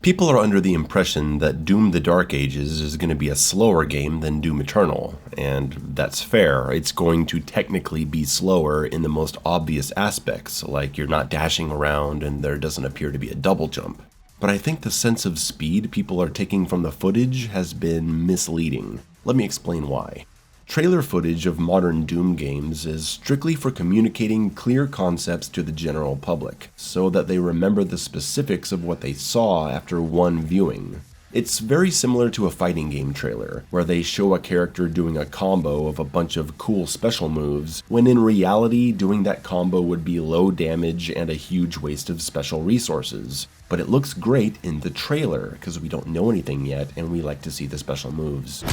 People are under the impression that Doom the Dark Ages is going to be a slower game than Doom Eternal, and that's fair. It's going to technically be slower in the most obvious aspects, like you're not dashing around and there doesn't appear to be a double jump. But I think the sense of speed people are taking from the footage has been misleading. Let me explain why. Trailer footage of modern Doom games is strictly for communicating clear concepts to the general public, so that they remember the specifics of what they saw after one viewing. It's very similar to a fighting game trailer, where they show a character doing a combo of a bunch of cool special moves, when in reality doing that combo would be low damage and a huge waste of special resources. But it looks great in the trailer, because we don't know anything yet and we like to see the special moves.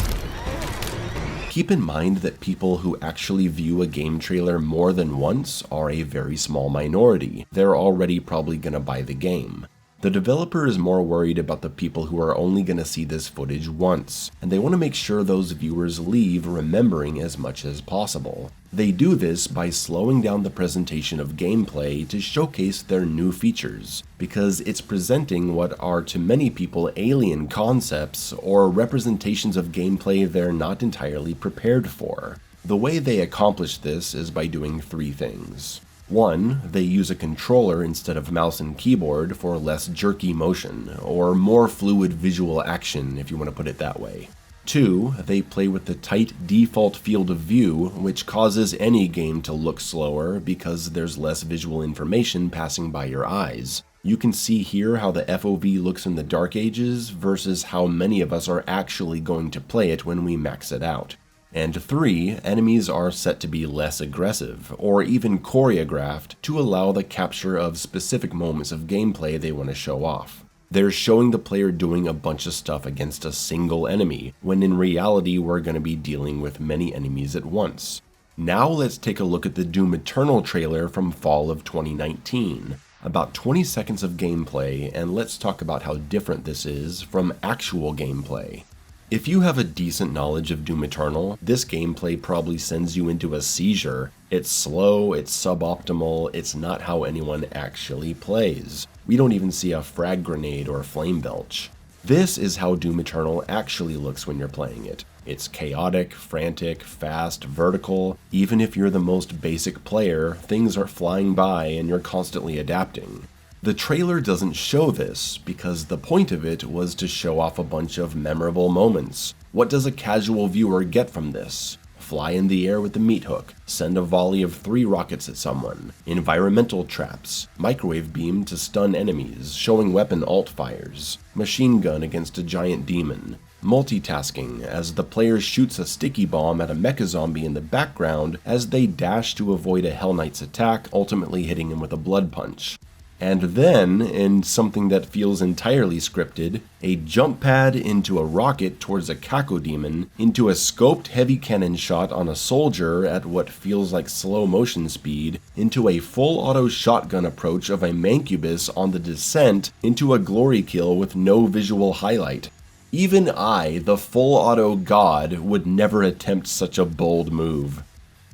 Keep in mind that people who actually view a game trailer more than once are a very small minority. They're already probably going to buy the game. The developer is more worried about the people who are only going to see this footage once, and they want to make sure those viewers leave remembering as much as possible. They do this by slowing down the presentation of gameplay to showcase their new features, because it's presenting what are to many people alien concepts or representations of gameplay they're not entirely prepared for. The way they accomplish this is by doing three things. 1. They use a controller instead of mouse and keyboard for less jerky motion, or more fluid visual action if you want to put it that way. 2. They play with the tight default field of view, which causes any game to look slower because there's less visual information passing by your eyes. You can see here how the FOV looks in the Dark Ages versus how many of us are actually going to play it when we max it out. And 3, enemies are set to be less aggressive, or even choreographed to allow the capture of specific moments of gameplay they want to show off. They're showing the player doing a bunch of stuff against a single enemy, when in reality we're going to be dealing with many enemies at once. Now let's take a look at the Doom Eternal trailer from fall of 2019. About 20 seconds of gameplay, and let's talk about how different this is from actual gameplay. If you have a decent knowledge of Doom Eternal, this gameplay probably sends you into a seizure. It's slow, it's suboptimal, it's not how anyone actually plays. We don't even see a frag grenade or flame belch. This is how Doom Eternal actually looks when you're playing it. It's chaotic, frantic, fast, vertical. Even if you're the most basic player, things are flying by and you're constantly adapting. The trailer doesn't show this, because the point of it was to show off a bunch of memorable moments. What does a casual viewer get from this? Fly in the air with the meat hook, send a volley of 3 rockets at someone, environmental traps, microwave beam to stun enemies, showing weapon alt fires, machine gun against a giant demon, multitasking as the player shoots a sticky bomb at a mecha zombie in the background as they dash to avoid a Hell Knight's attack, ultimately hitting him with a blood punch. And then, in something that feels entirely scripted, a jump pad into a rocket towards a Cacodemon, into a scoped heavy cannon shot on a soldier at what feels like slow motion speed, into a full auto shotgun approach of a Mancubus on the descent, into a glory kill with no visual highlight. Even I, the full auto god, would never attempt such a bold move.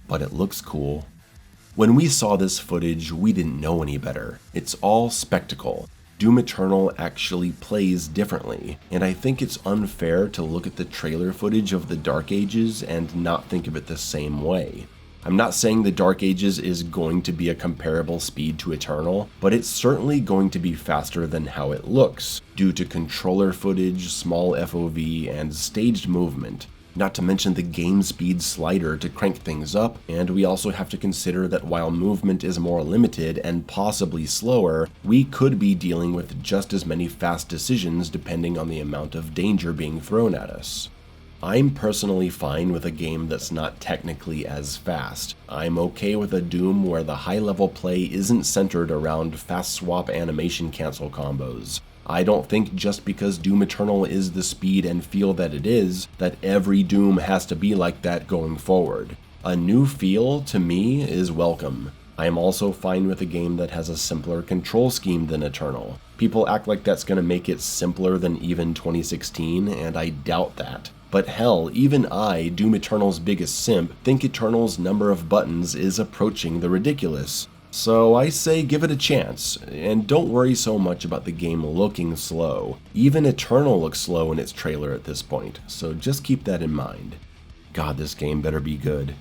But it looks cool. When we saw this footage, we didn't know any better. It's all spectacle. Doom Eternal actually plays differently, and I think it's unfair to look at the trailer footage of the Dark Ages and not think of it the same way. I'm not saying the Dark Ages is going to be a comparable speed to Eternal, but it's certainly going to be faster than how it looks, due to controller footage, small FOV, and staged movement. Not to mention the game speed slider to crank things up, and we also have to consider that while movement is more limited and possibly slower, we could be dealing with just as many fast decisions depending on the amount of danger being thrown at us. I'm personally fine with a game that's not technically as fast. I'm okay with a Doom where the high-level play isn't centered around fast swap animation cancel combos. I don't think just because Doom Eternal is the speed and feel that it is, that every Doom has to be like that going forward. A new feel, to me, is welcome. I am also fine with a game that has a simpler control scheme than Eternal. People act like that's going to make it simpler than even 2016, and I doubt that. But hell, even I, Doom Eternal's biggest simp, think Eternal's number of buttons is approaching the ridiculous. So I say give it a chance, and don't worry so much about the game looking slow. Even Eternal looks slow in its trailer at this point, so just keep that in mind. God, this game better be good.